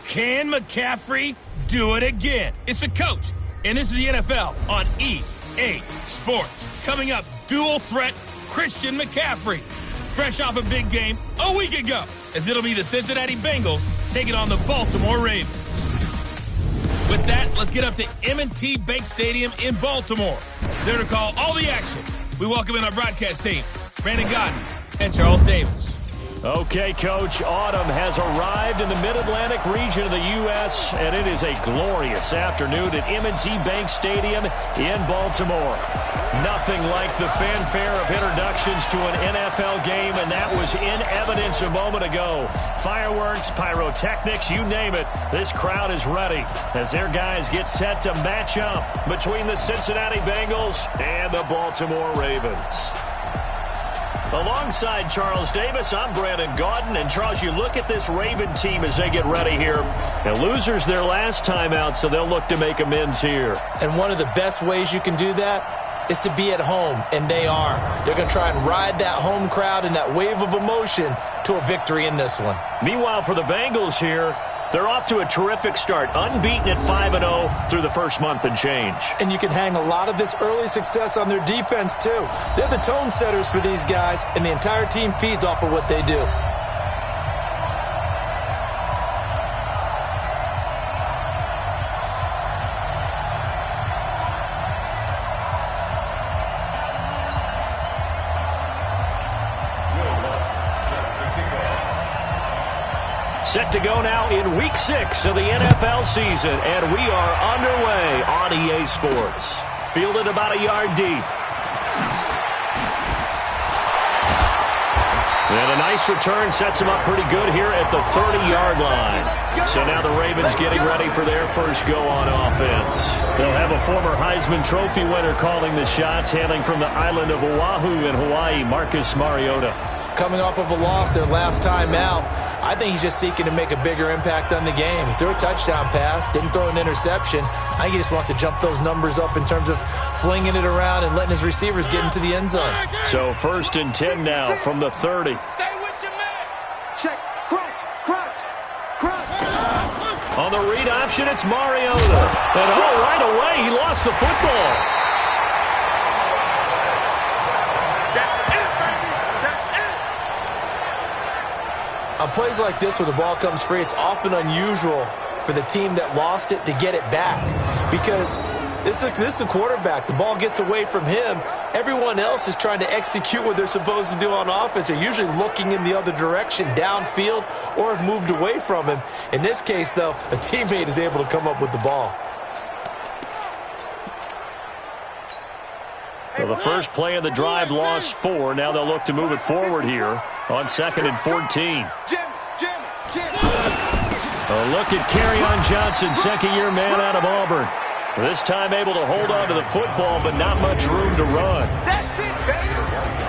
Can McCaffrey do it again? It's the coach, and this is the NFL on EA Sports. Coming up, dual threat Christian McCaffrey. Fresh off a big game a week ago, as it'll be the Cincinnati Bengals taking on the Baltimore Ravens. With that, let's get up to M&T Bank Stadium in Baltimore. There to call all the action, we welcome in our broadcast team, Brandon Godden and Charles Davis. Okay, Coach, autumn has arrived in the Mid-Atlantic region of the U.S., and it is a glorious afternoon at M&T Bank Stadium in Baltimore. Nothing like the fanfare of introductions to an NFL game, and that was in evidence a moment ago. Fireworks, pyrotechnics, you name it, this crowd is ready as their guys get set to match up between the Cincinnati Bengals and the Baltimore Ravens. Alongside Charles Davis, I'm Brandon Godden. And, Charles, you look at this Raven team as they get ready here. And losers their last time out, so they'll look to make amends here. And one of the best ways you can do that is to be at home, and they are. They're going to try and ride that home crowd and that wave of emotion to a victory in this one. Meanwhile, for the Bengals here, they're off to a terrific start, unbeaten at 5-0 through the first month and change. And you can hang a lot of this early success on their defense, too. They're the tone setters for these guys, and the entire team feeds off of what they do. Set to go now in Week 6 of the NFL season, and we are underway on EA Sports. Fielded about a yard deep. And a nice return sets him up pretty good here at the 30-yard line. So now the Ravens getting ready for their first go on offense. They'll have a former Heisman Trophy winner calling the shots, hailing from the island of Oahu in Hawaii, Marcus Mariota. Coming off of a loss their last time out, I think he's just seeking to make a bigger impact on the game. He threw a touchdown pass, didn't throw an interception. I think he just wants to jump those numbers up in terms of flinging it around and letting his receivers get into the end zone. So 1st and 10 now from the 30. Stay with your man. Check. Crunch. On the read option, it's Mariota. And right away, he lost the football. On plays like this where the ball comes free, it's often unusual for the team that lost it to get it back. Because this is the quarterback. The ball gets away from him. Everyone else is trying to execute what they're supposed to do on offense. They're usually looking in the other direction, downfield, or have moved away from him. In this case, though, a teammate is able to come up with the ball. Well, the first play of the drive lost 4. Now they'll look to move it forward here on 2nd and 14. A look at Kerryon Johnson, second-year man out of Auburn. This time able to hold on to the football, but not much room to run.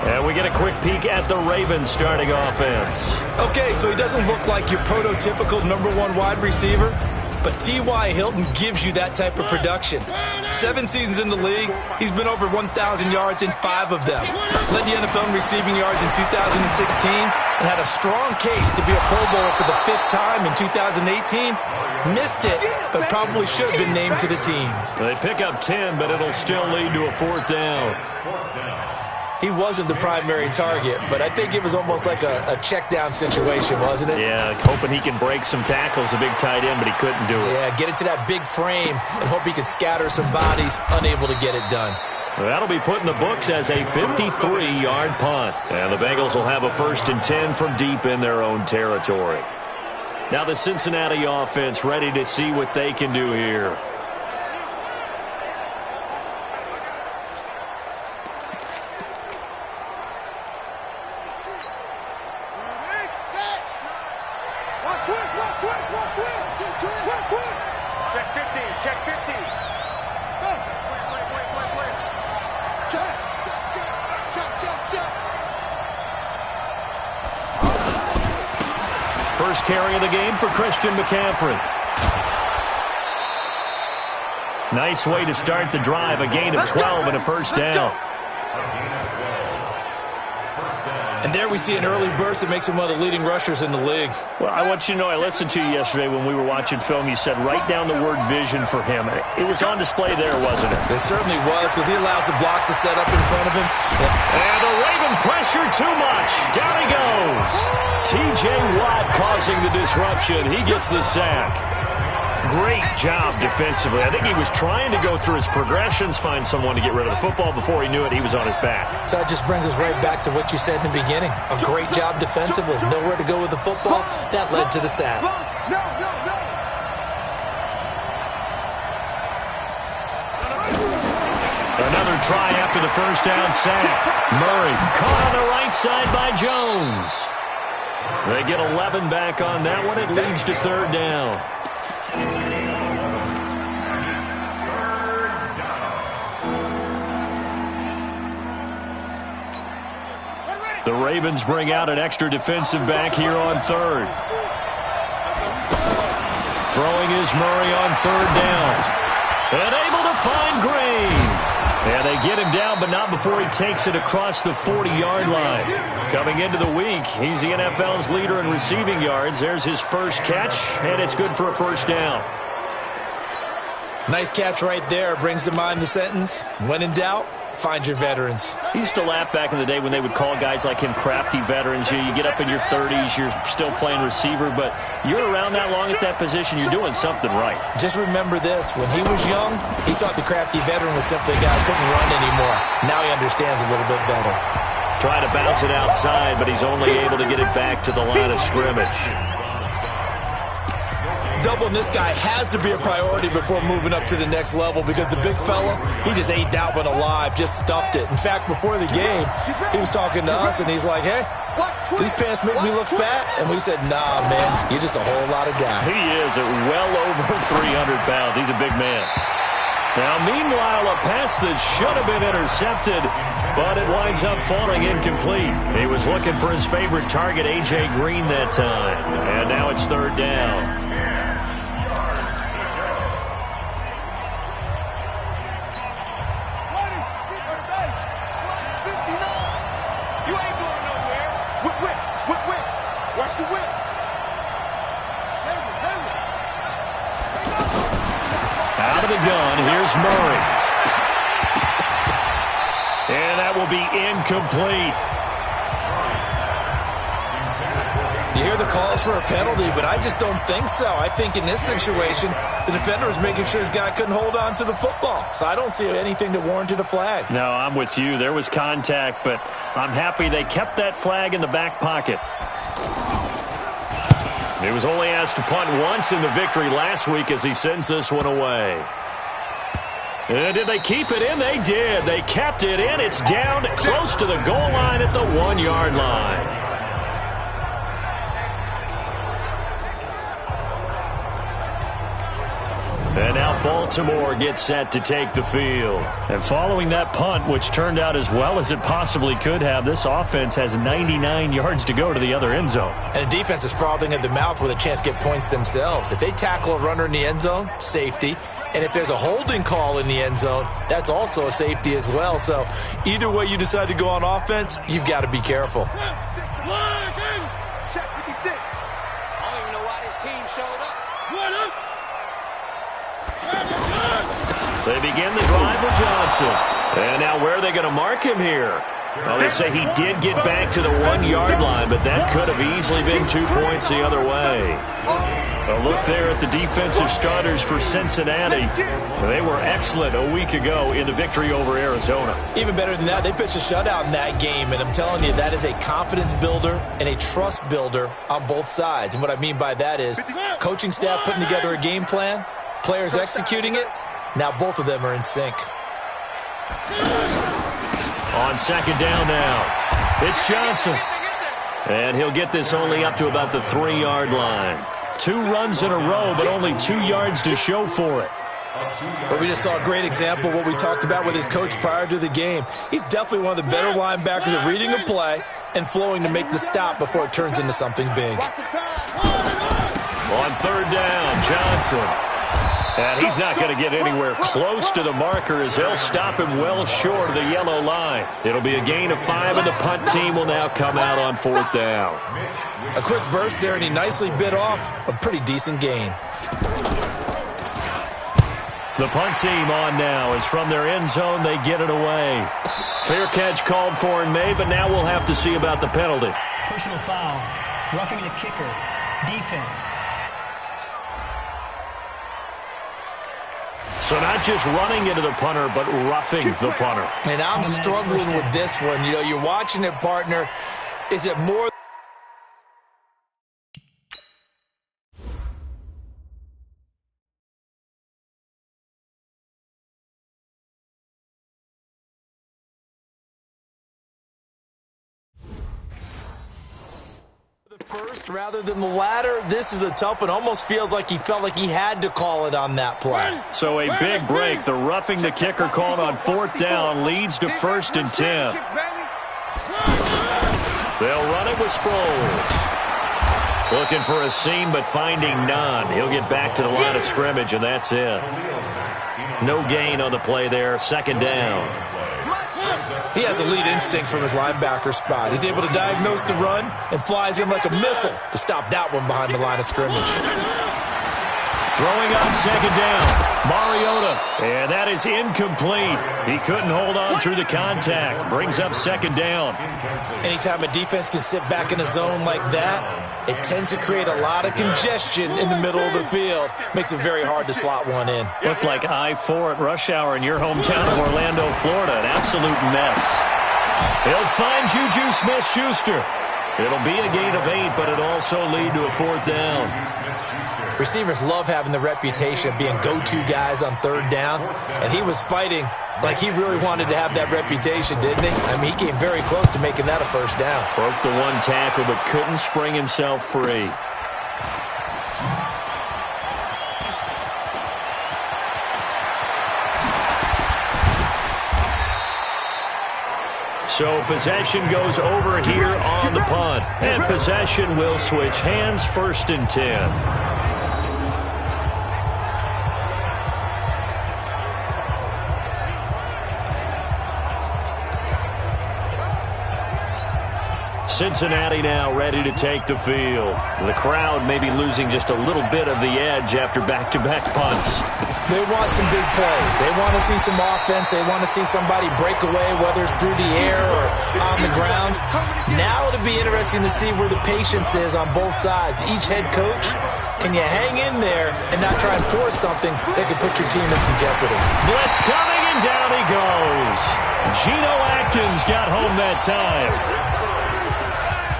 And we get a quick peek at the Ravens starting offense. Okay, so he doesn't look like your prototypical #1 wide receiver, but T.Y. Hilton gives you that type of production. 7 seasons in the league, he's been over 1,000 yards in 5 of them. Led the NFL in receiving yards in 2016 and had a strong case to be a Pro Bowler for the 5th time in 2018. Missed it, but probably should have been named to the team. They pick up 10, but it'll still lead to a 4th down. He wasn't the primary target, but I think it was almost like a check-down situation, wasn't it? Yeah, hoping he can break some tackles, a big tight end, but he couldn't do it. Yeah, get it to that big frame and hope he can scatter some bodies, unable to get it done. That'll be put in the books as a 53-yard punt. And the Bengals will have a 1st and 10 from deep in their own territory. Now the Cincinnati offense ready to see what they can do here. Check 50. First carry of the game for Christian McCaffrey. Nice way to start the drive. A gain of 12 and a 1st down. And there we see an early burst that makes him one of the leading rushers in the league. Well, I want you to know, I listened to you yesterday when we were watching film. You said write down the word vision for him. It was on display there, wasn't it? It certainly was, because he allows the blocks to set up in front of him. And the Raven pressure too much. Down he goes. T.J. Watt causing the disruption. He gets the sack. Great job defensively. I think he was trying to go through his progressions, find someone to get rid of the football. Before he knew it, he was on his back. So that just brings us right back to what you said in the beginning. A great job defensively. Nowhere to go with the football. That led to the sack. Another try after the first down sack. Murray caught on the right side by Jones. They get 11 back on that one. It leads to third down. The Ravens bring out an extra defensive back here on third. Throwing is Murray on third down. And able to find Green. And they get him down, but not before he takes it across the 40-yard line. Coming into the week, he's the NFL's leader in receiving yards. There's his first catch, and it's good for a first down. Nice catch right there. Brings to mind the sentence, when in doubt, find your veterans. He used to laugh back in the day when they would call guys like him crafty veterans. You get up in your 30s, you're still playing receiver, but you're around that long at that position, you're doing something right. Just remember this. When he was young, he thought the crafty veteran was simply a guy who couldn't run anymore. Now he understands a little bit better. Trying to bounce it outside, but he's only able to get it back to the line of scrimmage. Doubling this guy has to be a priority before moving up to the next level, because the big fella, he just ate that one alive, just stuffed it. In fact, before the game, he was talking to us, and he's like, hey, these pants make me look fat. And we said, nah, man, you're just a whole lot of guy. He is at well over 300 pounds. He's a big man. Now, meanwhile, a pass that should have been intercepted, but it winds up falling incomplete. He was looking for his favorite target, A.J. Green, that time. And now it's third down. Here's Murray. And that will be incomplete. You hear the calls for a penalty, but I just don't think so. I think in this situation, the defender was making sure his guy couldn't hold on to the football. So I don't see anything that warranted a flag. No, I'm with you. There was contact, but I'm happy they kept that flag in the back pocket. He was only asked to punt once in the victory last week as he sends this one away. And did they keep it in? They did. They kept it in. It's down close to the goal line at the 1-yard line. And now Baltimore gets set to take the field. And following that punt, which turned out as well as it possibly could have, this offense has 99 yards to go to the other end zone. And the defense is frothing at the mouth with a chance to get points themselves. If they tackle a runner in the end zone, safety. And if there's a holding call in the end zone, that's also a safety as well. So either way you decide to go on offense, you've got to be careful. Check 56. I don't even know why this team showed up. They begin the drive with Johnson. And now where are they going to mark him here? Well, they say he did get back to the 1-yard line, but that could have easily been 2 points the other way. A look there at the defensive starters for Cincinnati. They were excellent a week ago in the victory over Arizona. Even better than that, they pitched a shutout in that game, and I'm telling you, that is a confidence builder and a trust builder on both sides. And what I mean by that is coaching staff putting together a game plan, players executing it. Now both of them are in sync. On second down now, it's Johnson. And he'll get this only up to about the 3-yard line. 2 runs in a row, but only 2 yards to show for it. But we just saw a great example of what we talked about with his coach prior to the game. He's definitely one of the better linebackers at reading a play and flowing to make the stop before it turns into something big. On third down, Johnson. And he's not going to get anywhere close to the marker as they'll stop him well short of the yellow line. It'll be a gain of 5, and the punt team will now come out on 4th down. A quick burst there, and he nicely bit off a pretty decent gain. The punt team on now is from their end zone. They get it away. Fair catch called for and made, but now we'll have to see about the penalty. Personal foul. Roughing the kicker. Defense. So not just running into the punter, but roughing the punter. And I'm struggling with this one. You know, you're watching it, partner. Is it more... first rather than the latter? This is a tough one. Almost feels like he felt like he had to call it on that play. So a big break. The roughing the kicker called on 4th down leads to 1st and 10. They'll run it with Sproles. Looking for a seam, but finding none. He'll get back to the line of scrimmage, and that's it. No gain on the play there. 2nd down. He has elite instincts from his linebacker spot. He's able to diagnose the run and flies in like a missile to stop that one behind the line of scrimmage. Throwing on 2nd down, Mariota. And that is incomplete. He couldn't hold on through the contact. Brings up 2nd down. Anytime a defense can sit back in a zone like that, it tends to create a lot of congestion in the middle of the field. Makes it very hard to slot one in. Looked like I-4 at rush hour in your hometown of Orlando, Florida. An absolute mess. He'll find Juju Smith-Schuster. It'll be a gain of 8, but it'll also lead to a 4th down. Receivers love having the reputation of being go-to guys on 3rd down, and he was fighting like he really wanted to have that reputation, didn't he? I mean, he came very close to making that a 1st down. Broke the 1 tackle, but couldn't spring himself free. So possession goes over here on the punt. And possession will switch hands. 1st and 10. Cincinnati now ready to take the field. The crowd may be losing just a little bit of the edge after back-to-back punts. They want some big plays. They want to see some offense. They want to see somebody break away, whether it's through the air or on the ground. Now it'll be interesting to see where the patience is on both sides. Each head coach, can you hang in there and not try and force something that could put your team in some jeopardy? Blitz coming, and down he goes. Geno Atkins got home that time.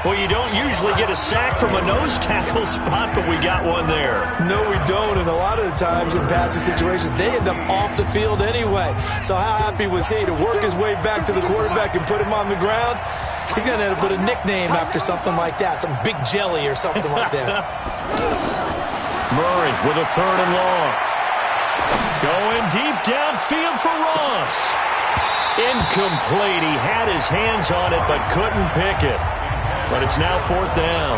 Well, you don't usually get a sack from a nose tackle spot, but we got one there. No, we don't, and a lot of the times in passing situations, they end up off the field anyway. So how happy was he to work his way back to the quarterback and put him on the ground? He's going to end up with a nickname after something like that, some Big Jelly or something like that. Murray with a 3rd and long. Going deep downfield for Ross. Incomplete. He had his hands on it, but couldn't pick it. But it's now 4th down.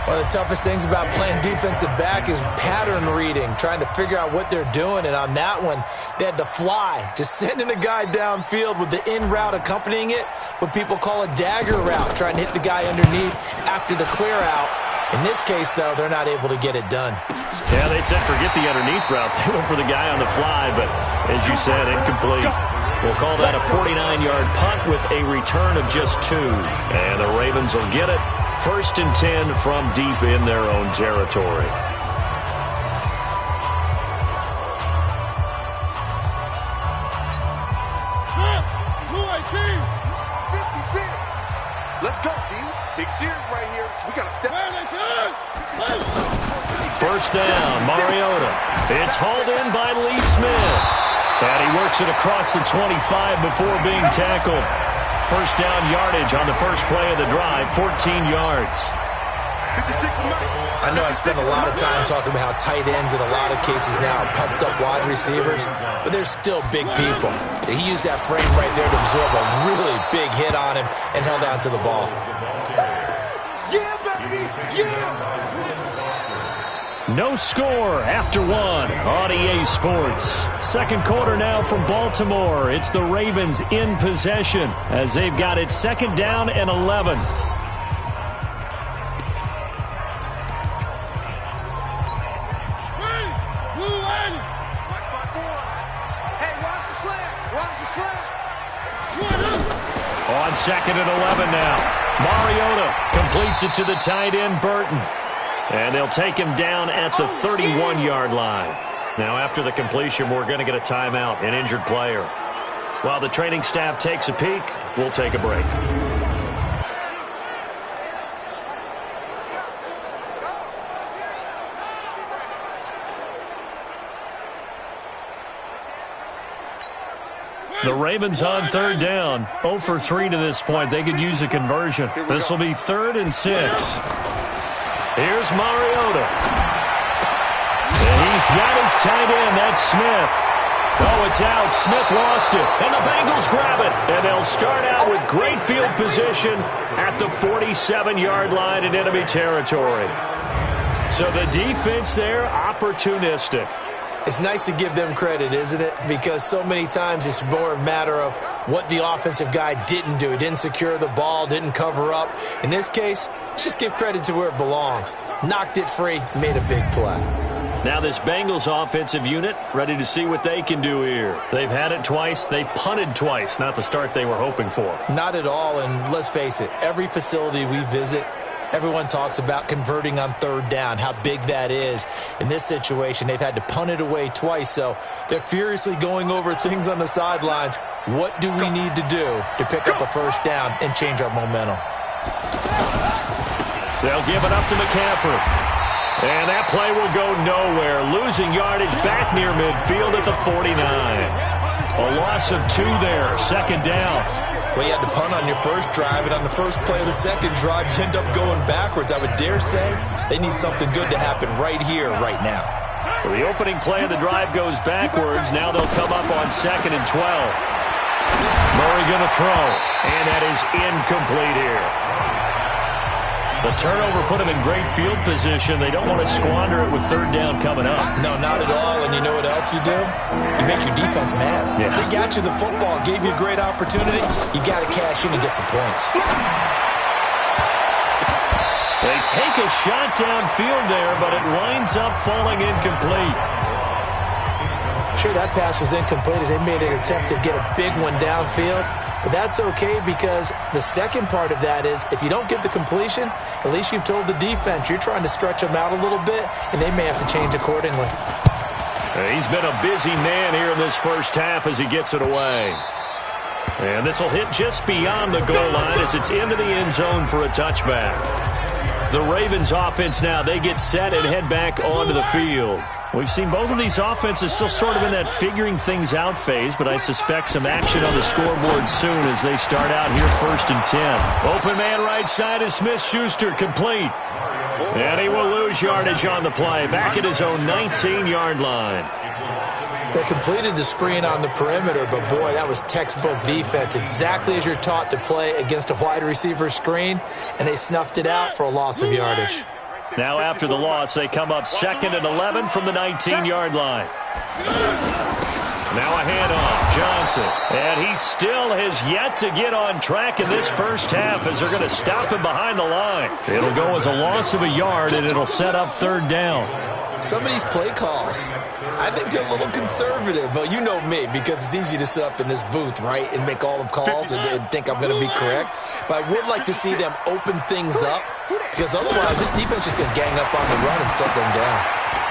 One of the toughest things about playing defensive back is pattern reading, trying to figure out what they're doing. And on that one, they had to fly, just sending a guy downfield with the in route accompanying it, what people call a dagger route, trying to hit the guy underneath after the clear out. In this case, though, they're not able to get it done. Yeah, they said forget the underneath route. They went for the guy on the fly, but as you said, incomplete. We'll call that a 49-yard punt with a return of just 2. And the Ravens will get it. 1st and 10 from deep in their own territory. Let's go, D. Big series right here. We got to step up. 1st down, Mariota. It's hauled in by Lee Smith. And he works it across the 25 before being tackled. 1st down yardage on the first play of the drive, 14 yards. I know I spend a lot of time talking about how tight ends in a lot of cases now are pumped up wide receivers, but they're still big people. He used that frame right there to absorb a really big hit on him and held on to the ball. Yeah, baby! Yeah! No score after one on EA Sports. Second quarter now from Baltimore. It's the Ravens in possession as they've got it second down and 11. On second and 11 now. Mariota completes it to the tight end, Burton. And they'll take him down at the 31-yard line. Now, after the completion, we're going to get a timeout, an injured player. While the training staff takes a peek, we'll take a break. The Ravens on third down. 0 for 3 to this point. They could use a conversion. This will be 3rd and 6. Here's Mariota. And he's got his tight end. That's Smith. Oh, it's out. Smith lost it. And the Bengals grab it. And they'll start out with great field position at the 47-yard line in enemy territory. So the defense there, opportunistic. It's nice to give them credit, isn't it? Because so many times it's more a matter of what the offensive guy didn't do. He didn't secure the ball, didn't cover up. In this case, let's just give credit to where it belongs. Knocked it free, made a big play. Now this Bengals offensive unit ready to see what they can do here. They've had it twice. They've punted twice. Not the start they were hoping for. Not at all, and let's face it, every facility we visit, everyone talks about converting on third down, how big that is. In this situation, they've had to punt it away twice, so they're furiously going over things on the sidelines. What do we need to do to pick up a first down and change our momentum? They'll give it up to McCaffrey. And that play will go nowhere. Losing yardage back near midfield at the 49. A loss of 2 there, second down. Well, you had to punt on your first drive, and on the first play of the second drive, you end up going backwards. I would dare say they need something good to happen right here, right now. So the opening play of the drive goes backwards. Now they'll come up on 2nd and 12. Murray going to throw, and that is incomplete here. The turnover put them in great field position. They don't want to squander it with third down coming up. No, not at all. And you know what else you do? You make your defense mad. Yeah. They got you the football, gave you a great opportunity. You got to cash in and get some points. They take a shot downfield there, but it winds up falling incomplete. Sure, that pass was incomplete as they made an attempt to get a big one downfield. But that's okay because the second part of that is if you don't get the completion, at least you've told the defense you're trying to stretch them out a little bit, and they may have to change accordingly. He's been a busy man here in this first half as he gets it away. And this will hit just beyond the goal line as it's into the end zone for a touchback. The Ravens offense now, they get set and head back onto the field. We've seen both of these offenses still sort of in that figuring things out phase, but I suspect some action on the scoreboard soon as they start out here 1st and 10. Open man right side is Smith-Schuster, complete. And he will lose yardage on the play, back at his own 19-yard line. They completed the screen on the perimeter, but boy, that was textbook defense, exactly as you're taught to play against a wide receiver screen, and they snuffed it out for a loss of yardage. Now after the loss, they come up 2nd and 11 from the 19-yard line. Now a handoff, Johnson. And he still has yet to get on track in this first half as they're going to stop him behind the line. It'll go as a loss of a yard, and it'll set up third down. Some of these play calls, I think they're a little conservative. But you know me, because it's easy to sit up in this booth, right, and make all the calls and think I'm going to be correct. But I would like to see them open things up, because otherwise this defense is going to gang up on the run and shut them down.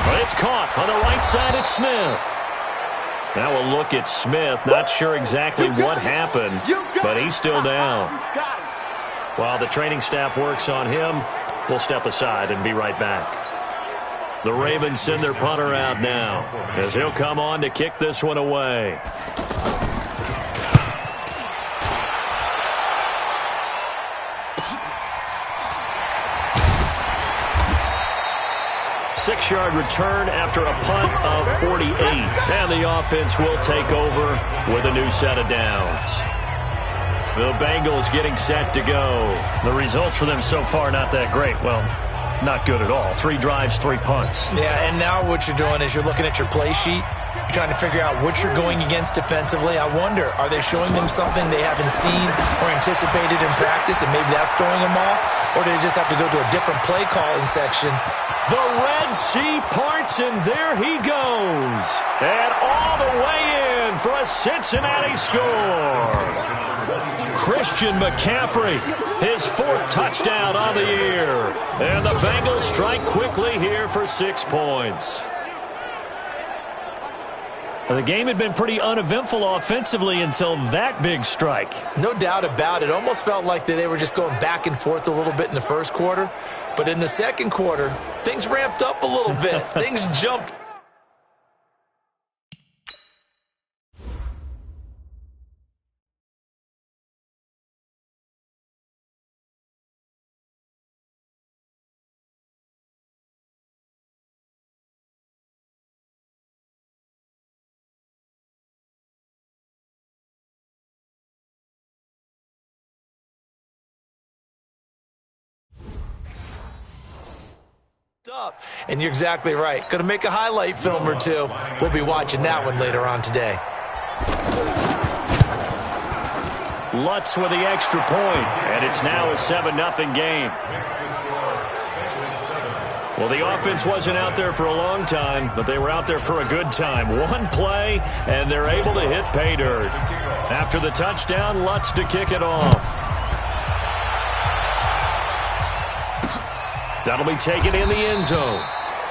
But it's caught on the right side at Smith. Now we'll look at Smith. Not sure exactly what happened, but he's still down. While the training staff works on him, we'll step aside and be right back. The Ravens send their punter out now as he'll come on to kick this one away. Six-yard return after a punt of 48. And the offense will take over with a new set of downs. The Bengals getting set to go. The results for them so far not that great. Well, not good at all. 3 drives, 3 punts. Yeah, and now what you're doing is you're looking at your play sheet. You're trying to figure out what you're going against defensively. I wonder, are they showing them something they haven't seen or anticipated in practice, and maybe that's throwing them off? Or do they just have to go to a different play calling section? The Red Sea parts, and there he goes. And all the way in for a Cincinnati score. Christian McCaffrey, his 4th touchdown on the year. And the Bengals strike quickly here for 6 points. The game had been pretty uneventful offensively until that big strike. No doubt about it. Almost felt like they were just going back and forth a little bit in the first quarter. But in the second quarter, things ramped up a little bit. Things jumped. Up. And you're exactly right. Going to make a highlight film or two. We'll be watching that one later on today. Lutz with the extra point, and it's now a 7-0 game. Well, the offense wasn't out there for a long time, but they were out there for a good time. One play, and they're able to hit pay dirt. After the touchdown, Lutz to kick it off. That'll be taken in the end zone.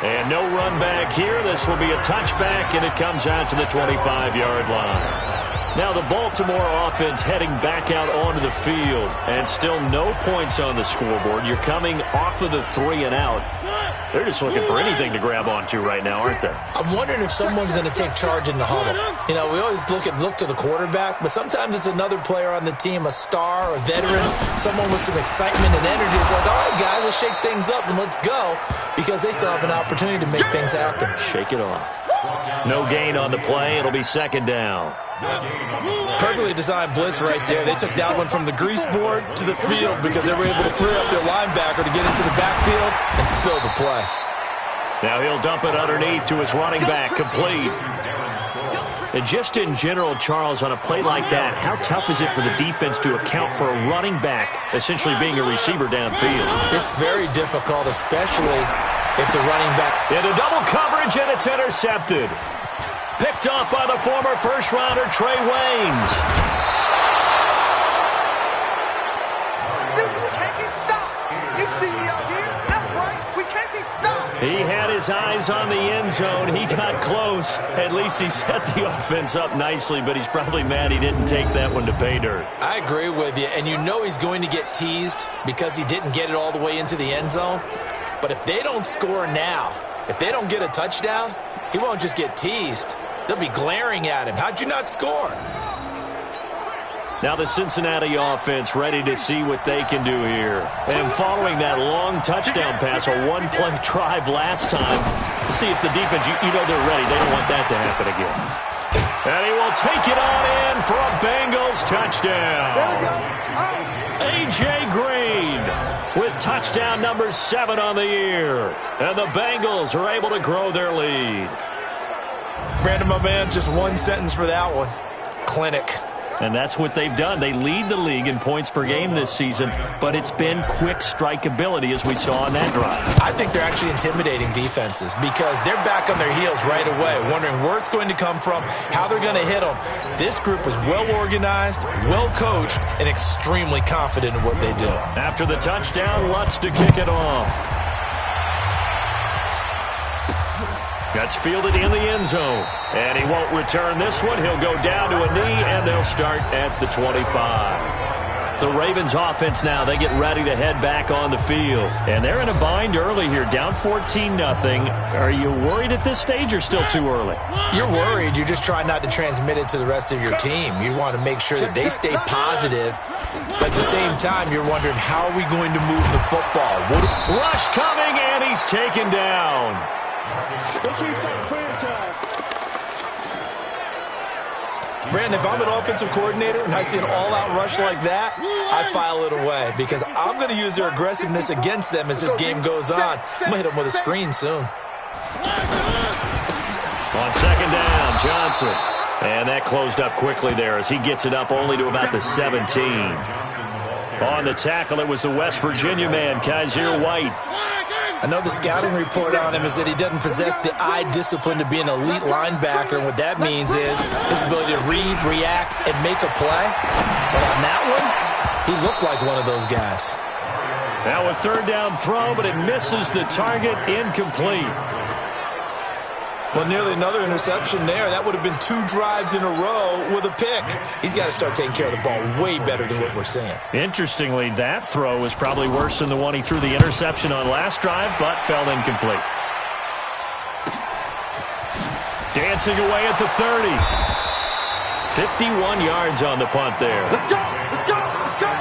And no run back here. This will be a touchback, and it comes out to the 25-yard line. Now the Baltimore offense heading back out onto the field, and still no points on the scoreboard. You're coming off of the 3 and out. They're just looking for anything to grab onto right now, aren't they? I'm wondering if someone's going to take charge in the huddle. You know, we always look to the quarterback, but sometimes it's another player on the team, a star, a veteran, someone with some excitement and energy. It's like, all right, guys, let's shake things up and let's go, because they still have an opportunity to make things happen. Shake it off. No gain on the play. It'll be 2nd down. Perfectly designed blitz right there. They took that one from the grease board to the field because they were able to free up their linebacker to get into the backfield and spill the play. Now he'll dump it underneath to his running back, complete. And just in general, Charles, on a play like that, how tough is it for the defense to account for a running back essentially being a receiver downfield? It's very difficult, especially if the running back... Into double coverage, and it's intercepted. Picked off by the former first-rounder, Trey Waynes. Dude, we can't be stopped. You see me out here? That's right. We can't be stopped. He had his eyes on the end zone. He got close. At least he set the offense up nicely, but he's probably mad he didn't take that one to pay dirt. I agree with you, and you know he's going to get teased because he didn't get it all the way into the end zone. But if they don't score now, if they don't get a touchdown, he won't just get teased. They'll be glaring at him. How'd you not score? Now the Cincinnati offense ready to see what they can do here. And following that long touchdown pass, a one-play drive last time, to see if the defense, you know they're ready. They don't want that to happen again. And he will take it on in for a Bengals touchdown. A.J. Green with touchdown number 7 on the year. And the Bengals are able to grow their lead. Brandon, my man, just one sentence for that one. Clinic. And that's what they've done. They lead the league in points per game this season, but it's been quick strikeability as we saw on that drive. I think they're actually intimidating defenses because they're back on their heels right away, wondering where it's going to come from, how they're going to hit them. This group is well organized, well coached, and extremely confident in what they do. After the touchdown, Lutz to kick it off. That's fielded in the end zone. And he won't return this one. He'll go down to a knee, and they'll start at the 25. The Ravens offense now, they get ready to head back on the field. And they're in a bind early here, down 14-0. Are you worried at this stage or still too early? You're worried. You're just trying not to transmit it to the rest of your team. You want to make sure that they stay positive. But at the same time, you're wondering, how are we going to move the football? Rush coming, and he's taken down. Brandon, if I'm an offensive coordinator and I see an all-out rush like that, I file it away because I'm going to use their aggressiveness against them as this game goes on. I'm going to hit them with a screen soon. On second down, Johnson. And that closed up quickly there as he gets it up only to about the 17. On the tackle, it was the West Virginia man, Kaiser White. I know the scouting report on him is that he doesn't possess the eye discipline to be an elite linebacker. And what that means is his ability to read, react, and make a play. But on that one, he looked like one of those guys. Now a third down throw, but it misses the target, incomplete. Well, nearly another interception there. That would have been 2 drives in a row with a pick. He's got to start taking care of the ball way better than what we're seeing. Interestingly, that throw was probably worse than the one he threw the interception on last drive, but fell incomplete. Dancing away at the 30. 51 yards on the punt there. Let's go! Let's go! Let's go!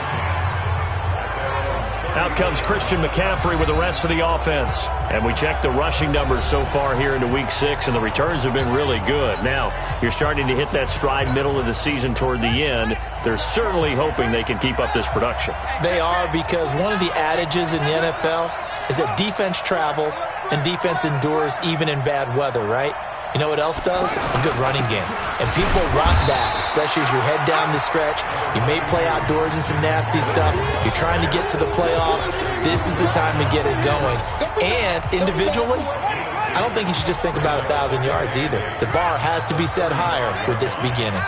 Out comes Christian McCaffrey with the rest of the offense. And we check the rushing numbers so far here into Week 6, and the returns have been really good. Now, you're starting to hit that stride middle of the season toward the end. They're certainly hoping they can keep up this production. They are, because one of the adages in the NFL is that defense travels and defense endures even in bad weather, right? You know what else does? A good running game. And people want that, especially as you head down the stretch. You may play outdoors in some nasty stuff. You're trying to get to the playoffs. This is the time to get it going. And individually, I don't think you should just think about 1,000 yards either. The bar has to be set higher with this beginning.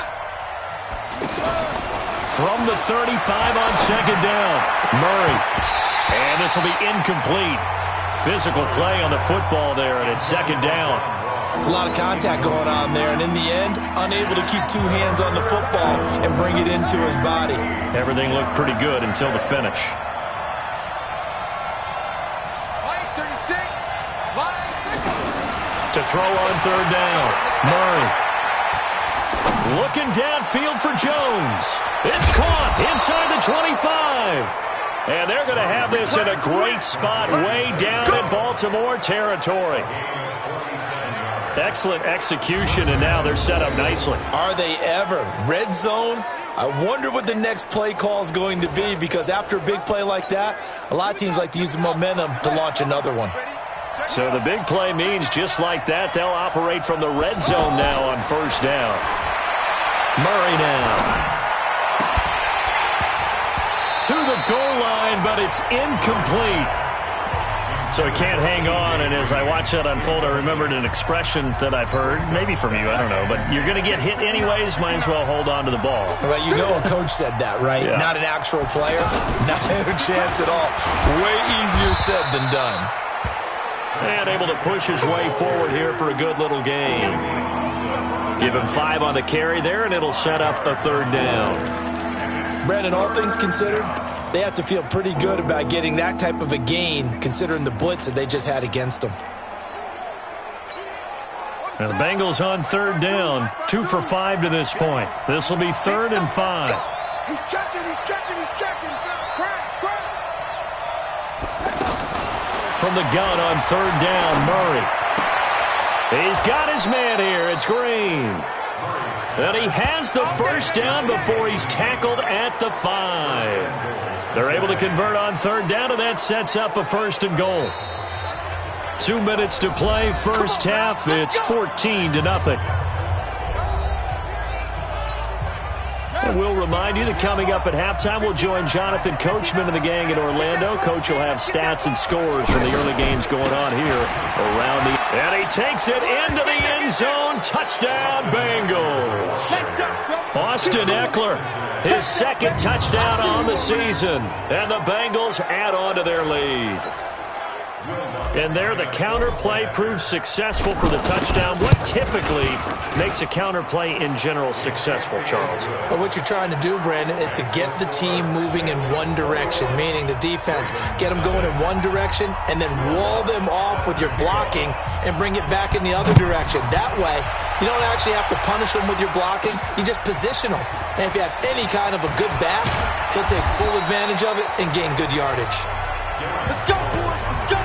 From the 35 on second down, Murray. And this will be incomplete. Physical play on the football there, and it's second down. It's a lot of contact going on there, and in the end, unable to keep 2 hands on the football and bring it into his body. Everything looked pretty good until the finish. To throw on third down, Murray. Looking downfield for Jones. It's caught inside the 25. And they're going to have this in a great spot way down in Baltimore territory. Excellent execution, and now they're set up nicely. Are they ever? Red zone? I wonder what the next play call is going to be, because after a big play like that, a lot of teams like to use the momentum to launch another one. So the big play means just like that, they'll operate from the red zone now on first down. Murray now. To the goal line, but it's incomplete. So he can't hang on, and as I watch that unfold, I remembered an expression that I've heard, maybe from you, I don't know, but you're going to get hit anyways, might as well hold on to the ball. Well, you know a coach said that, right? Yeah. Not an actual player. Not a chance at all. Way easier said than done. And able to push his way forward here for a good little game. Give him 5 on the carry there, and it'll set up a third down. Brandon, all things considered, they have to feel pretty good about getting that type of a gain, considering the blitz that they just had against them. Now the Bengals on third down, 2 for 5 to this point. This will be 3rd and 5. He's checking, he's checking, he's checking. Crash, crash. From the gun on third down, Murray. He's got his man here. It's Green. And he has the first down before he's tackled at the 5. They're able to convert on third down, and that sets up a 1st and goal. 2 minutes to play, first half. It's 14-0. And we'll remind you that coming up at halftime, we'll join Jonathan Coachman and the gang in Orlando. Coach will have stats and scores from the early games going on here around the... And he takes it into the end zone. Touchdown, Bengals. Austin Eckler, his 2nd touchdown on the season. And the Bengals add on to their lead. And there, the counter play proves successful for the touchdown. What typically makes a counter play in general successful, Charles? But what you're trying to do, Brandon, is to get the team moving in one direction, meaning the defense, get them going in one direction, and then wall them off with your blocking and bring it back in the other direction. That way, you don't actually have to punish them with your blocking. You just position them. And if you have any kind of a good back, he'll take full advantage of it and gain good yardage. Let's go, boys. Let's go.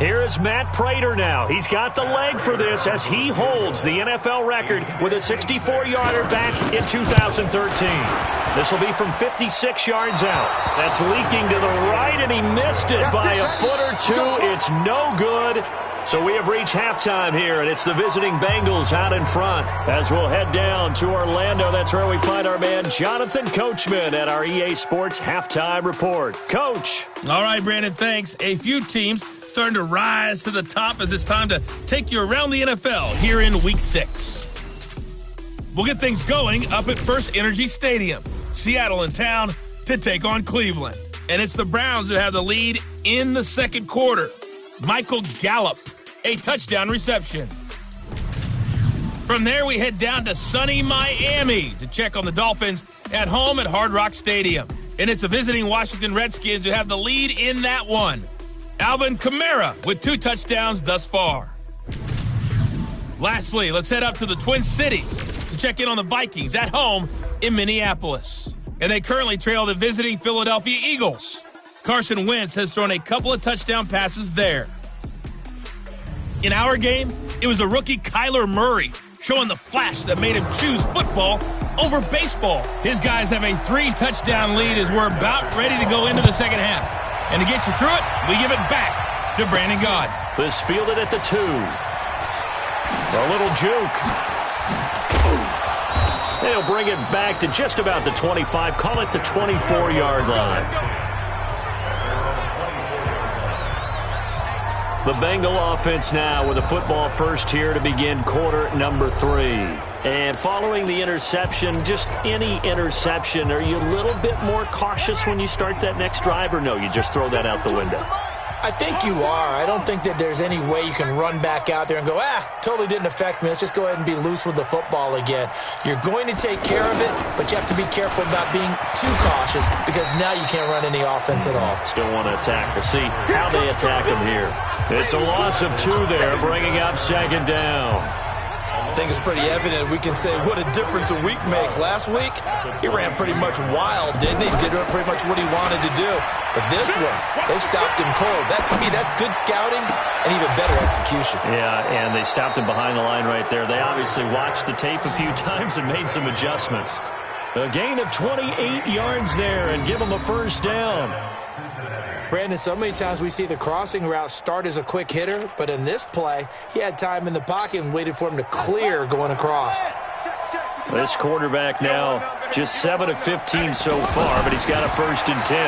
Here is Matt Prater now. He's got the leg for this as he holds the NFL record with a 64-yarder back in 2013. This will be from 56 yards out. That's leaking to the right, and he missed it by a foot or two. It's no good. So we have reached halftime here, and it's the visiting Bengals out in front. As we'll head down to Orlando, that's where we find our man Jonathan Coachman at our EA Sports Halftime Report. Coach. All right, Brandon, thanks. A few teams starting to rise to the top as it's time to take you around the NFL here in Week 6. We'll get things going up at First Energy Stadium. Seattle in town to take on Cleveland. And it's the Browns who have the lead in the second quarter. Michael Gallup, a touchdown reception. From there, we head down to sunny Miami to check on the Dolphins at home at Hard Rock Stadium. And it's the visiting Washington Redskins who have the lead in that one. Alvin Kamara with 2 touchdowns thus far. Lastly, let's head up to the Twin Cities to check in on the Vikings at home in Minneapolis. And they currently trail the visiting Philadelphia Eagles. Carson Wentz has thrown a couple of touchdown passes there. In our game, it was a rookie Kyler Murray showing the flash that made him choose football over baseball. His guys have a 3-touchdown lead as we're about ready to go into the second half. And to get you through it, we give it back to Brandon Gaud. This fielded at the 2. A little juke. They'll bring it back to just about the 25. Call it the 24-yard line. The Bengal offense now with a football first here to begin quarter number 3. And following the interception, just any interception, are you a little bit more cautious when you start that next drive, or no, you just throw that out the window? I think you are. I don't think that there's any way you can run back out there and go, totally didn't affect me. Let's just go ahead and be loose with the football again. You're going to take care of it, but you have to be careful about being too cautious because now you can't run any offense at all. Still want to attack. We'll see how they attack him here. It's a loss of 2 there, bringing up second down. I think it's pretty evident. We can say what a difference a week makes. Last week, he ran pretty much wild, didn't he? Did pretty much what he wanted to do. But this one, they stopped him cold. That, to me, that's good scouting and even better execution. Yeah, and they stopped him behind the line right there. They obviously watched the tape a few times and made some adjustments. A gain of 28 yards there and give him a first down. Brandon, so many times we see the crossing route start as a quick hitter, but in this play, he had time in the pocket and waited for him to clear going across. This quarterback now just 7 of 15 so far, but he's got a 1st and 10.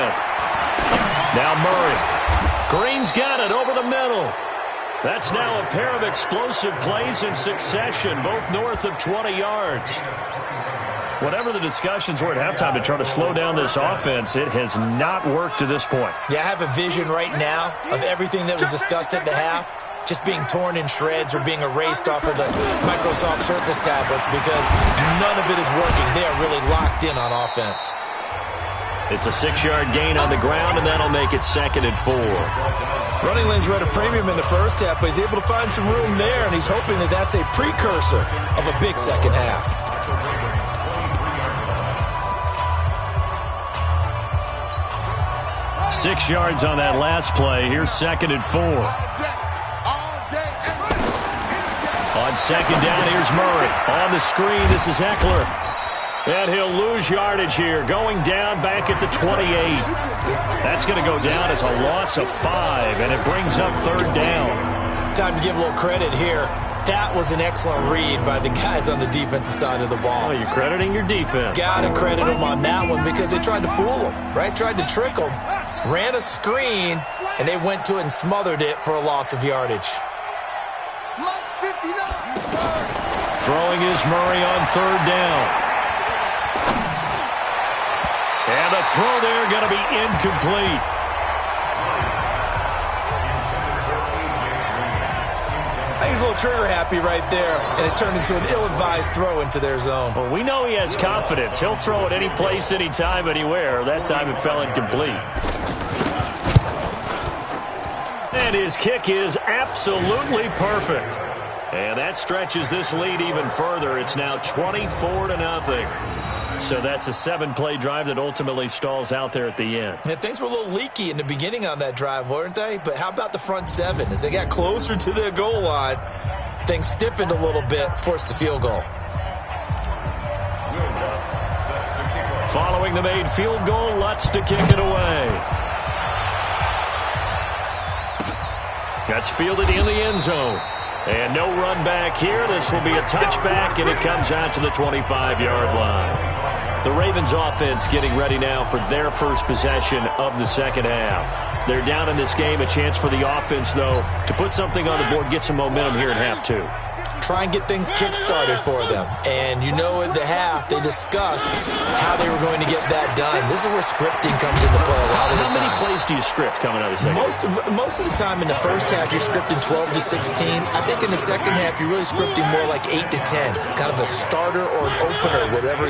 Now Murray. Green's got it over the middle. That's now a pair of explosive plays in succession, both north of 20 yards. Whatever the discussions were at halftime to try to slow down this offense, it has not worked to this point. Yeah, I have a vision right now of everything that was discussed at the half just being torn in shreds or being erased off of the Microsoft Surface tablets because none of it is working. They are really locked in on offense. It's a 6-yard gain on the ground, and that'll make it 2nd and 4. Running lanes were at a premium in the first half, but he's able to find some room there, and he's hoping that that's a precursor of a big second half. 6 yards on that last play. Here's 2nd and 4. On second down, here's Murray. On the screen, this is Eckler. And he'll lose yardage here, going down back at the 28. That's going to go down as a loss of 5, and it brings up 3rd down. Time to give a little credit here. That was an excellent read by the guys on the defensive side of the ball. Oh, you're crediting your defense. Got to credit them on that one because they tried to fool him, right? Tried to trick him. Ran a screen, and they went to it and smothered it for a loss of yardage. Throwing is Murray on 3rd down. And the throw there going to be incomplete. I think he's a little trigger happy right there, and it turned into an ill-advised throw into their zone. Well, we know he has confidence. He'll throw it any place, anytime, anywhere. That time it fell incomplete. And his kick is absolutely perfect. And that stretches this lead even further. It's now 24-0. So that's a 7-play drive that ultimately stalls out there at the end. Yeah, things were a little leaky in the beginning on that drive, weren't they? But how about the front 7? As they got closer to the goal line, things stiffened a little bit, forced the field goal. Following the made field goal, Lutz to kick it away. That's fielded in the end zone. And no run back here. This will be a touchback, and it comes out to the 25-yard line. The Ravens offense getting ready now for their first possession of the second half. They're down in this game. A chance for the offense, though, to put something on the board, get some momentum here in half 2. Try and get things kick-started for them. And you know at the half, they discussed how they were going to get that done. This is where scripting comes into play a lot of the time. How many plays do you script coming out of the second half? Most of the time in the first half, you're scripting 12 to 16. I think in the second half, you're really scripting more like 8 to 10. Kind of a starter or an opener, whatever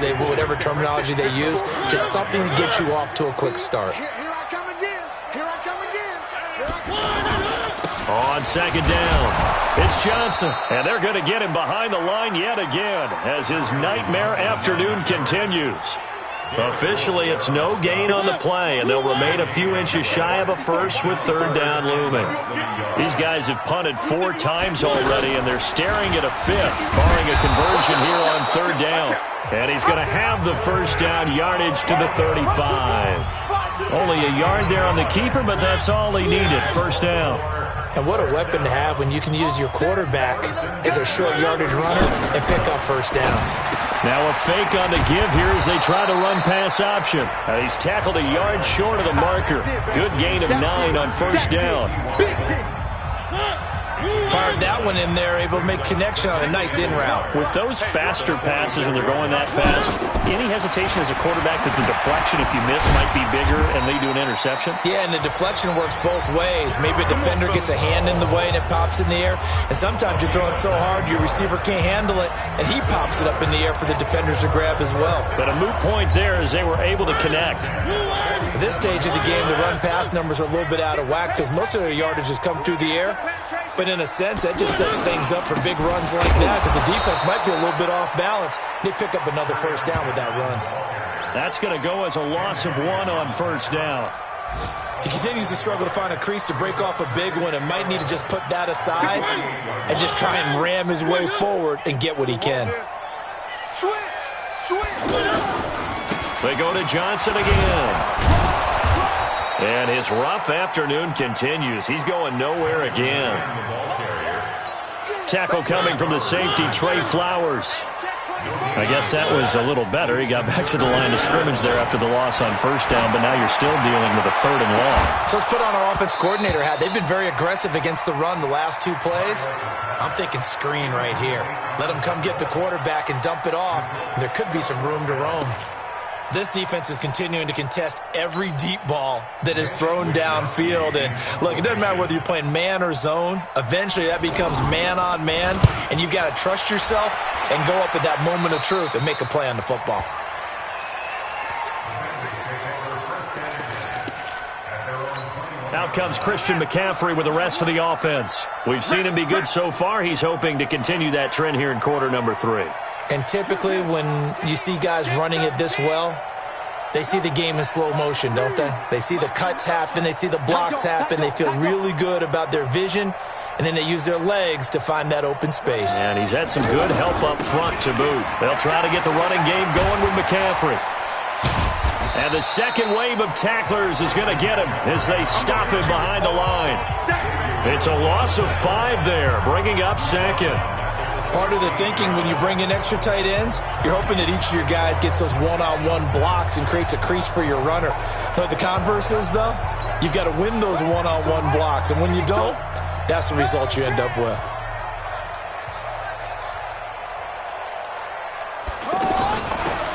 terminology they use. Just something to get you off to a quick start. Here I come again. Here I come again. Here I come. On second down, it's Johnson, and they're going to get him behind the line yet again as his nightmare afternoon continues. Officially, it's no gain on the play, and they'll remain a few inches shy of a first with third down looming. These guys have punted 4 times already, and they're staring at a 5th, barring a conversion here on third down. And he's going to have the first down yardage to the 35. Only a yard there on the keeper, but that's all he needed, first down. And what a weapon to have when you can use your quarterback as a short yardage runner and pick up first downs. Now a fake on the give here as they try to run pass option. He's tackled a yard short of the marker. Good gain of 9 on first down. Fired that one in there, able to make connection on a nice in route. With those faster passes when they're going that fast, any hesitation as a quarterback that the deflection, if you miss, might be bigger and lead to an interception? Yeah, and the deflection works both ways. Maybe a defender gets a hand in the way and it pops in the air. And sometimes you're throwing so hard your receiver can't handle it, and he pops it up in the air for the defenders to grab as well. But a moot point there as they were able to connect. At this stage of the game, the run-pass numbers are a little bit out of whack because most of their yardage has come through the air. But in a sense, that just sets things up for big runs like that because the defense might be a little bit off balance. They pick up another first down with that run. That's going to go as a loss of 1 on first down. He continues to struggle to find a crease to break off a big one and might need to just put that aside and just try and ram his way forward and get what he can. Switch. They go to Johnson again. And his rough afternoon continues. He's going nowhere again. Tackle coming from the safety, Trey Flowers. I guess that was a little better. He got back to the line of scrimmage there after the loss on first down, but now you're still dealing with a 3rd and long. So let's put on our offense coordinator hat. They've been very aggressive against the run the last 2 plays. I'm thinking screen right here. Let them come get the quarterback and dump it off. There could be some room to roam. This defense is continuing to contest every deep ball that is thrown downfield. And, look, it doesn't matter whether you're playing man or zone. Eventually, that becomes man-on-man, and you've got to trust yourself and go up at that moment of truth and make a play on the football. Out comes Christian McCaffrey with the rest of the offense. We've seen him be good so far. He's hoping to continue that trend here in quarter number 3. And typically when you see guys running it this well, they see the game in slow motion, don't they? They see the cuts happen. They see the blocks happen. They feel really good about their vision. And then they use their legs to find that open space. And he's had some good help up front to boot. They'll try to get the running game going with McCaffrey. And the second wave of tacklers is going to get him as they stop him behind the line. It's a loss of 5 there, bringing up second. Part of the thinking when you bring in extra tight ends, you're hoping that each of your guys gets those one-on-one blocks and creates a crease for your runner. You know what the converse is, though? You've got to win those one-on-one blocks, and when you don't, that's the result you end up with.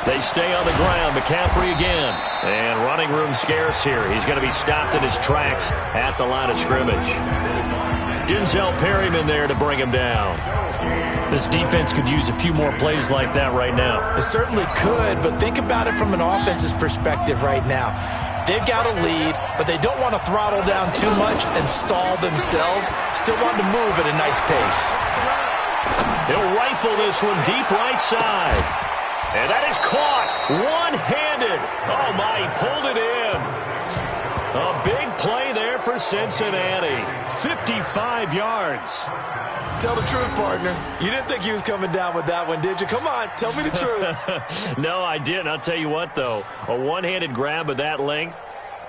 They stay on the ground. McCaffrey again. And running room scarce here. He's going to be stopped in his tracks at the line of scrimmage. Denzel Perryman there to bring him down. This defense could use a few more plays like that right now. It certainly could, but think about it from an offense's perspective right now. They've got a lead, but they don't want to throttle down too much and stall themselves. Still want to move at a nice pace. He'll rifle this one deep right side. And that is caught one-handed. Oh, my, he pulled it in. A big play there for Cincinnati. 55 yards. Tell the truth, partner. You didn't think he was coming down with that one, did you? Come on, tell me the truth. No, I didn't. I'll tell you what, though. A one-handed grab of that length.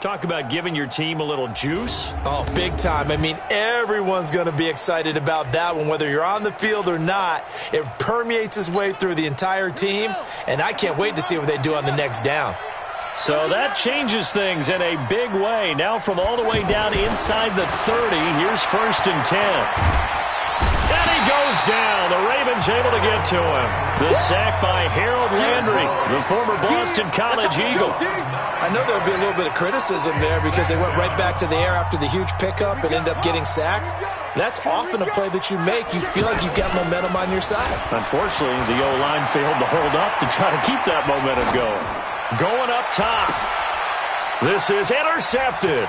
Talk about giving your team a little juice. Oh, big time. I mean, everyone's going to be excited about that one, whether you're on the field or not. It permeates its way through the entire team, and I can't wait to see what they do on the next down. So that changes things in a big way. Now from all the way down inside the 30, here's 1st and 10. And he goes down. The Ravens able to get to him. The sack by Harold Landry, the former Boston College Eagle. I know there would be a little bit of criticism there because they went right back to the air after the huge pickup and ended up getting sacked. That's often a play that you make. You feel like you've got momentum on your side. Unfortunately, the O-line failed to hold up to try to keep that momentum going. Going up top. This is intercepted.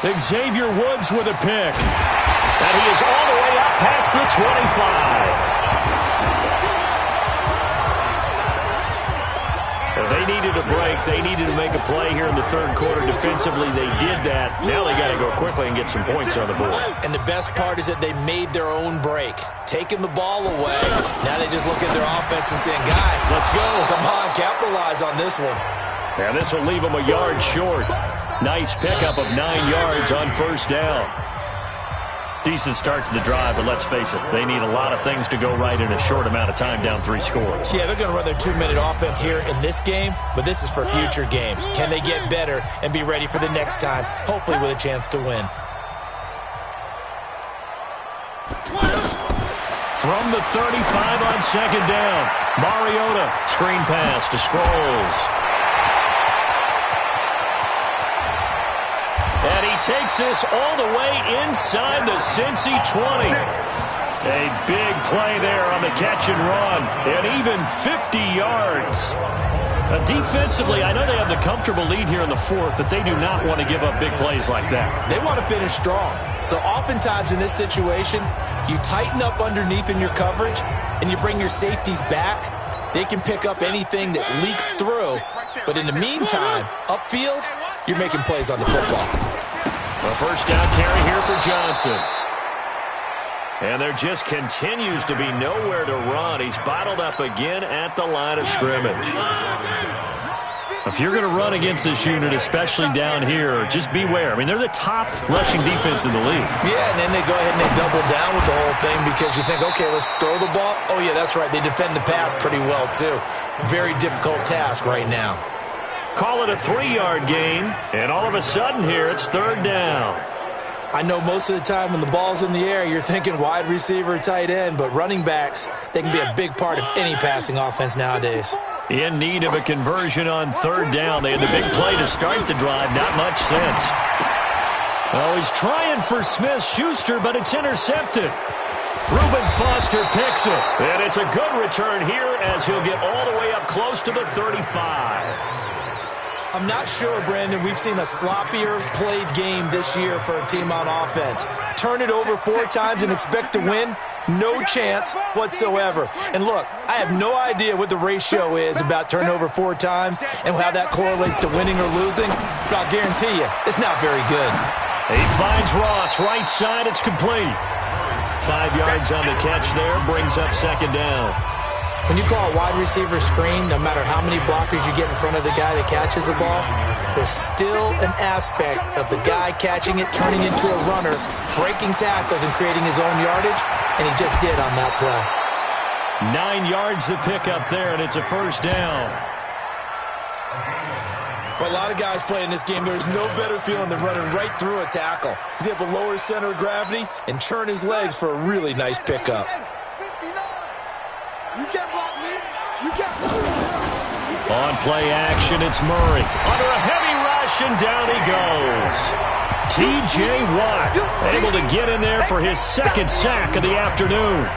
Xavier Woods with a pick. And he is all the way up past the 25. Well, they needed a break. They needed to make a play here in the third quarter. Defensively, they did that. Now they got to go quickly and get some points on the board. And the best part is that they made their own break, taking the ball away. Now they just look at their offense and saying, guys, let's go. Come on, capitalize on this one. And this will leave them a yard short. Nice pickup of 9 yards on 1st down. Decent start to the drive, but let's face it, they need a lot of things to go right in a short amount of time, down 3 scores. Yeah, they're going to run their 2-minute offense here in this game, but this is for future games. Can they get better and be ready for the next time, hopefully with a chance to win? From the 35 on 2nd down, Mariota, screen pass to Sproles. And he takes this all the way inside the Cincy 20. A big play there on the catch and run. And even 50 yards. Defensively, I know they have the comfortable lead here in the 4th, but they do not want to give up big plays like that. They want to finish strong. So oftentimes in this situation, you tighten up underneath in your coverage, and you bring your safeties back. They can pick up anything that leaks through. But in the meantime, upfield, you're making plays on the football. A 1st down carry here for Johnson. And there just continues to be nowhere to run. He's bottled up again at the line of scrimmage. If you're going to run against this unit, especially down here, just beware. I mean, they're the top rushing defense in the league. Yeah, and then they go ahead and they double down with the whole thing because you think, okay, let's throw the ball. Oh, yeah, that's right. They defend the pass pretty well, too. Very difficult task right now. Call it a 3-yard gain, and all of a sudden here, it's 3rd down. I know most of the time when the ball's in the air, you're thinking wide receiver, tight end, but running backs, they can be a big part of any passing offense nowadays. In need of a conversion on 3rd down. They had the big play to start the drive. Not much sense. Oh, he's trying for Smith-Schuster, but it's intercepted. Reuben Foster picks it. And it's a good return here as he'll get all the way up close to the 35. I'm not sure, Brandon, we've seen a sloppier played game this year for a team on offense. Turn it over 4 times and expect to win? No chance whatsoever. And look, I have no idea what the ratio is about turnover 4 times and how that correlates to winning or losing, but I'll guarantee you, it's not very good. He finds Ross, right side, it's complete. 5 yards on the catch there, brings up 2nd down. When you call a wide receiver screen, no matter how many blockers you get in front of the guy that catches the ball, there's still an aspect of the guy catching it, turning into a runner, breaking tackles and creating his own yardage, and he just did on that play. 9 yards to pick up there, and it's a 1st down. For a lot of guys playing this game, there's no better feeling than running right through a tackle. He's able to lower his center of gravity and churn his legs for a really nice pickup. You can't block me. You can't. On play action, it's Murray. Under a heavy rush, and down he goes. T.J. Watt able to get in there for his 2nd sack of the afternoon.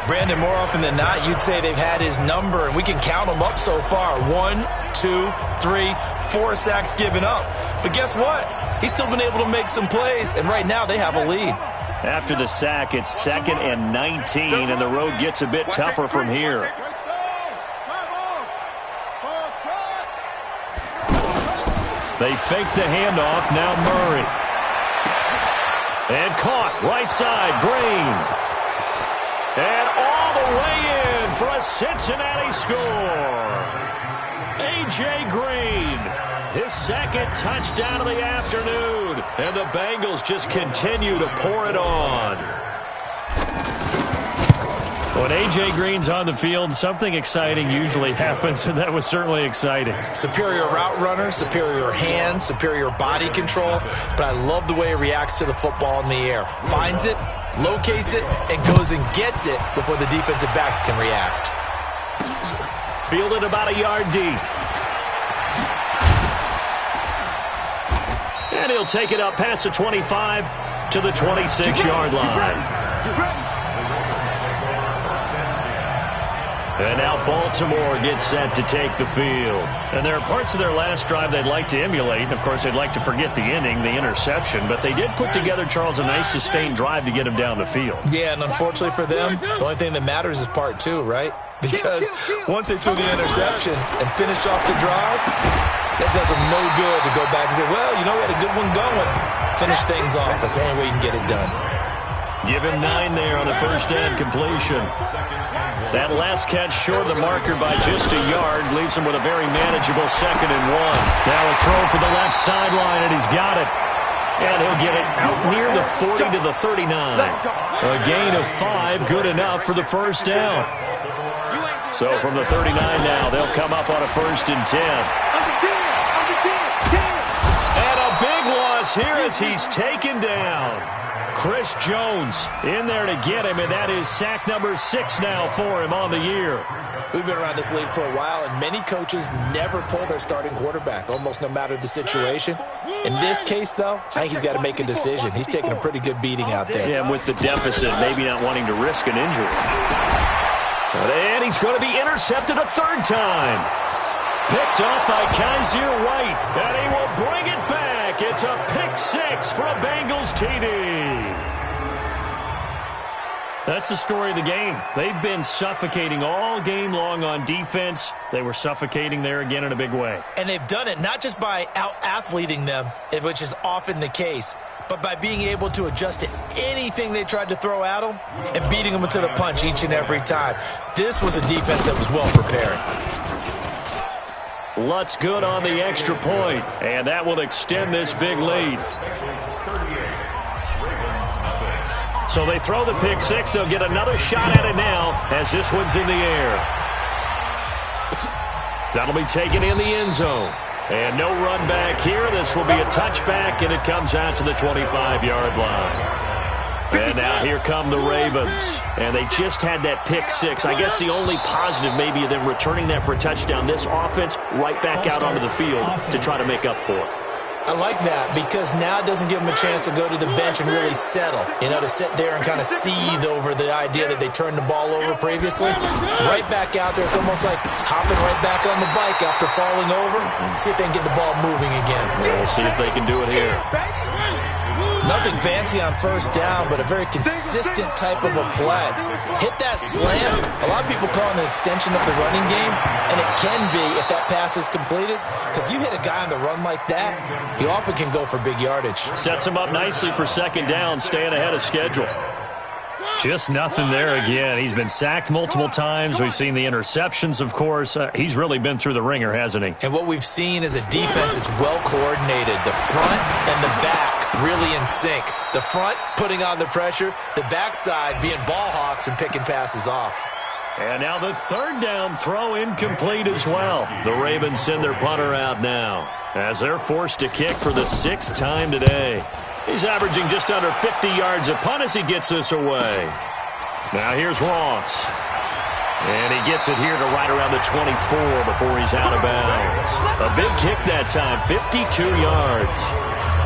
Brandon, more often than not, you'd say they've had his number, and we can count them up so far. 1, 2, 3, 4 sacks given up. But guess what? He's still been able to make some plays, and right now they have a lead. After the sack, it's 2nd and 19, and the road gets a bit tougher from here. They fake the handoff, now Murray. And caught, right side, Green. And all the way in for a Cincinnati score. A.J. Green, his 2nd touchdown of the afternoon. And the Bengals just continue to pour it on. When A.J. Green's on the field, something exciting usually happens, and that was certainly exciting. Superior route runner, superior hands, superior body control, but I love the way he reacts to the football in the air. Finds it, locates it, and goes and gets it before the defensive backs can react. Fielded about a yard deep. And he'll take it up past the 25 to the 26-yard line. And now Baltimore gets set to take the field. And there are parts of their last drive they'd like to emulate. And, of course, they'd like to forget the inning, the interception. But they did put together, Charles, a nice sustained drive to get him down the field. Yeah, and unfortunately for them, the only thing that matters is part 2, right? Because once they threw the interception and finished off the drive, that does them no good to go back and say, well, you know, we had a good one going. Finish things off. That's the only way you can get it done. Give him 9 there on the first down completion. That last catch short of the marker by just a yard leaves him with a very manageable 2nd and 1. Now a throw for the left sideline, and he's got it. And he'll get it out near the 40 to the 39. A gain of 5, good enough for the first down. So from the 39 now, they'll come up on a 1st and 10. And a big loss here as he's taken down. Chris Jones in there to get him, and that is sack number 6 now for him on the year. We've been around this league for a while, and many coaches never pull their starting quarterback, almost no matter the situation. In this case, though, I think he's got to make a decision. He's taking a pretty good beating out there. Yeah, and with the deficit, maybe not wanting to risk an injury. And he's going to be intercepted a 3rd time. Picked off by Kaiser White, and he will bring it back. It's a pick 6 for a Bengals TD. That's the story of the game. They've been suffocating all game long on defense. They were suffocating there again in a big way. And they've done it not just by out-athleting them, which is often the case, but by being able to adjust to anything they tried to throw at them and beating them to the punch each and every time. This was a defense that was well prepared. Lutz good on the extra point, and that will extend this big lead. So they throw the pick 6. They'll get another shot at it now as this one's in the air. That'll be taken in the end zone. And no run back here. This will be a touchback, and it comes out to the 25-yard line. And now here come the Ravens. And they just had that pick 6. I guess the only positive maybe of them returning that for a touchdown. This offense right back out onto the field to try to make up for it. I like that because now it doesn't give them a chance to go to the bench and really settle. You know, to sit there and kind of seethe over the idea that they turned the ball over previously. Right back out there. It's almost like hopping right back on the bike after falling over. See if they can get the ball moving again. We'll see if they can do it here. Nothing fancy on first down, but a very consistent type of a play. Hit that slant. A lot of people call it an extension of the running game, and it can be if that pass is completed, because you hit a guy on the run like that, he often can go for big yardage. Sets him up nicely for 2nd down, staying ahead of schedule. Just nothing there again. He's been sacked multiple times. We've seen the interceptions, of course. He's really been through the ringer, hasn't he? And what we've seen is a defense that's well coordinated. The front and the back really in sync. The front putting on the pressure, the backside being ball hawks and picking passes off. And now the 3rd down throw incomplete as well. The Ravens send their punter out now as they're forced to kick for the 6th time today. He's averaging just under 50 yards a punt as he gets this away. Now here's Ross. And he gets it here to right around the 24 before he's out of bounds. A big kick that time, 52 yards.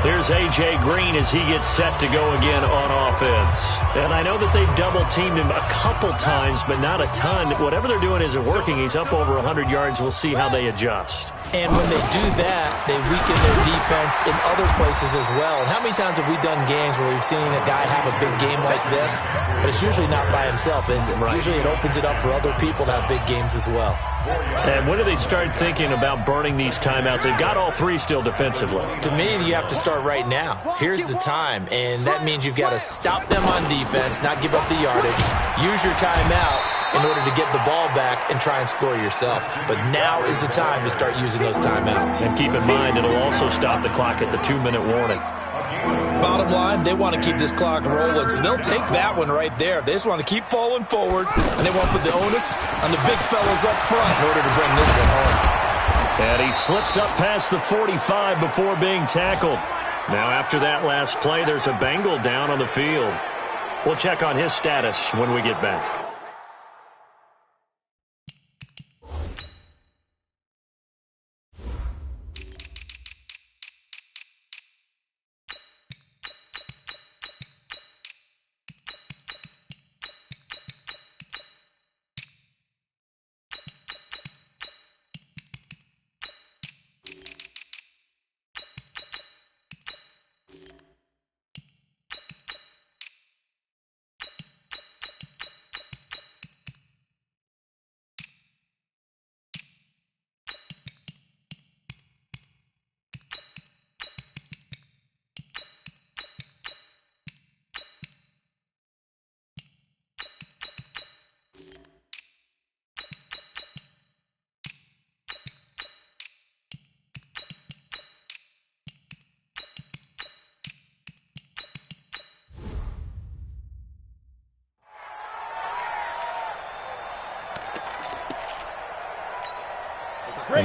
Here's A.J. Green as he gets set to go again on offense. And I know that they've double-teamed him a couple times, but not a ton. Whatever they're doing isn't working. He's up over 100 yards. We'll see how they adjust. And when they do that, they weaken their defense in other places as well. And how many times have we done games where we've seen a guy have a big game like this? But it's usually not by himself, is it? Right. Usually it opens it up for other people to have big games as well. And when do they start thinking about burning these timeouts? They've got all three still defensively. To me, you have to start right now. Here's the time, and that means you've got to stop them on defense, not give up the yardage, use your timeouts in order to get the ball back and try and score yourself. But now is the time to start using those timeouts. And keep in mind, it'll also stop the clock at the 2-minute warning. Bottom line, they want to keep this clock rolling, so they'll take that one right there. They just want to keep falling forward, and they want to put the onus on the big fellas up front in order to bring this one home. And he slips up past the 45 before being tackled. Now after that last play, there's a Bengal down on the field. We'll check on his status when we get back.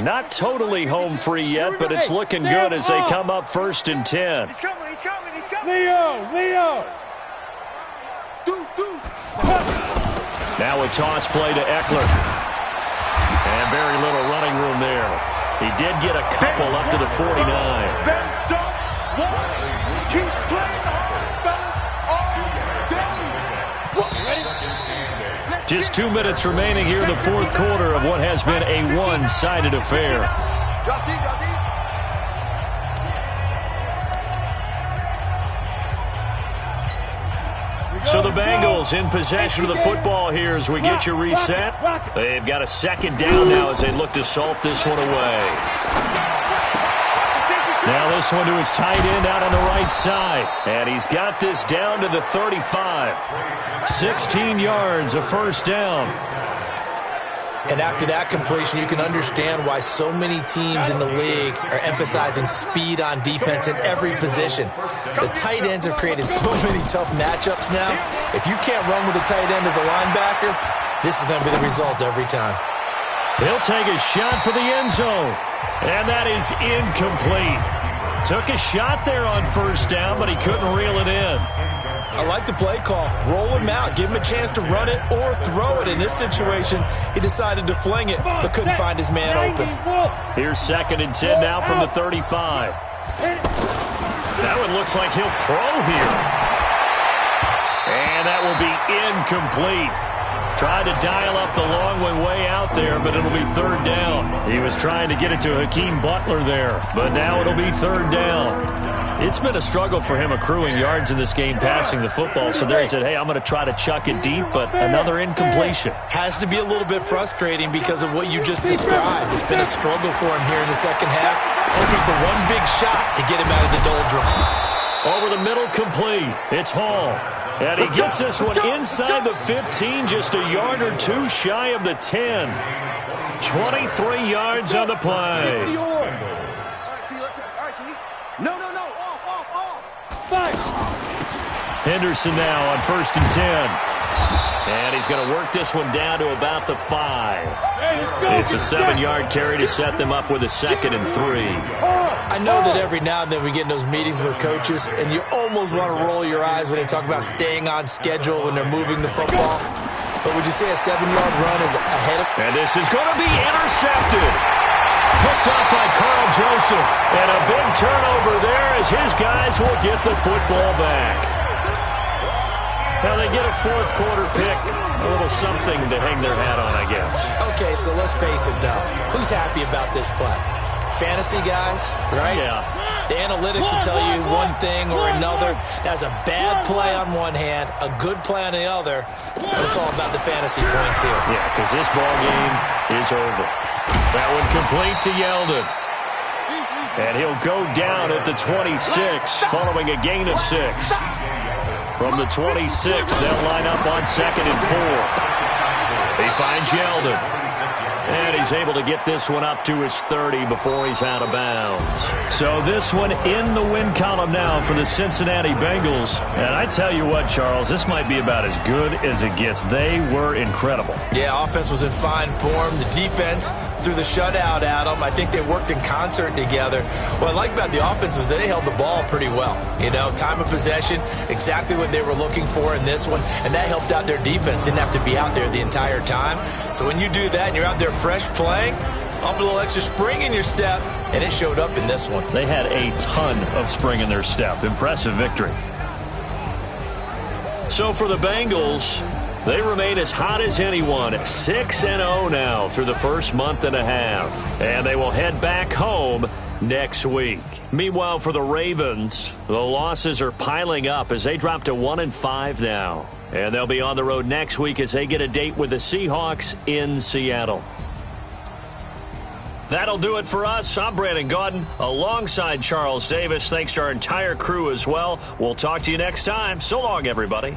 Not totally home free yet, but it's looking good as they come up 1st and 10. He's coming, he's coming, he's coming. Leo! Now a toss play to Eckler. And very little running room there. He did get a couple up to the 49. Then don't want. Keep playing hard, fellas. All day. Just 2 minutes remaining here in the fourth quarter of what has been a one-sided affair. Drop deep. So the Bengals in possession of the football here as we get you reset. They've got a second down now as they look to salt this one away. Now this one to his tight end out on the right side. And he's got this down to the 35. 16 yards, a first down. And after that completion, you can understand why so many teams in the league are emphasizing speed on defense in every position. The tight ends have created so many tough matchups now. If you can't run with a tight end as a linebacker, this is going to be the result every time. He'll take a shot for the end zone. And that is incomplete. Took a shot there on first down, but he couldn't reel it in. I like the play call. Roll him out. Give him a chance to run it or throw it. In this situation, he decided to fling it, but couldn't find his man open. Here's 2nd and 10 now from the 35. That one looks like he'll throw here. And that will be incomplete. Tried to dial up the long one way out there, but it'll be 3rd down. He was trying to get it to Hakeem Butler there, but now it'll be 3rd down. It's been a struggle for him accruing yards in this game passing the football, so there he said, hey, I'm going to try to chuck it deep, but another incompletion. Has to be a little bit frustrating because of what you just described. It's been a struggle for him here in the second half, hoping for one big shot to get him out of the doldrums. Over the middle, complete. It's Hall. And he gets this one inside the 15, just a yard or two shy of the 10. 23 yards on the play. All right, T. No. Off. Henderson now on 1st and 10. And he's going to work this one down to about the 5. It's a 7-yard carry to set them up with a 2nd and 3. I know that every now and then we get in those meetings with coaches, and you almost want to roll your eyes when they talk about staying on schedule when they're moving the football. but would you say a 7-yard run is ahead of... And this is going to be intercepted. Picked up by Karl Joesph. And a big turnover there as his guys will get the football back. Now they get a fourth quarter pick. A little something to hang their hat on, I guess. Okay, so let's face it, though. Who's happy about this play? Fantasy guys, right? Yeah. The analytics will tell you one thing or another. That's a bad play on one hand, a good play on the other, but it's all about the fantasy points here. Yeah, because this ball game is over. That one complete to Yeldon. And he'll go down at the 26 following a gain of 6. From the 26, they'll line up on 2nd and 4. He finds Yeldon. And he's able to get this one up to his 30 before he's out of bounds. So this one in the win column now for the Cincinnati Bengals. And I tell you what, Charles, this might be about as good as it gets. They were incredible. Yeah, offense was in fine form. The defense threw the shutout at them. I think they worked in concert together. What I like about the offense was that they held the ball pretty well. You know, time of possession, exactly what they were looking for in this one. And that helped out their defense. Didn't have to be out there the entire time. So when you do that and you're out there fresh playing, up a little extra spring in your step, and it showed up in this one. They had a ton of spring in their step. Impressive victory. So for the Bengals, they remain as hot as anyone at 6-0 now through the first month and a half. And they will head back home next week. Meanwhile, for the Ravens, the losses are piling up as they drop to 1-5 now. And they'll be on the road next week as they get a date with the Seahawks in Seattle. That'll do it for us. I'm Brandon Gaudin alongside Charles Davis. Thanks to our entire crew as well. We'll talk to you next time. So long, everybody.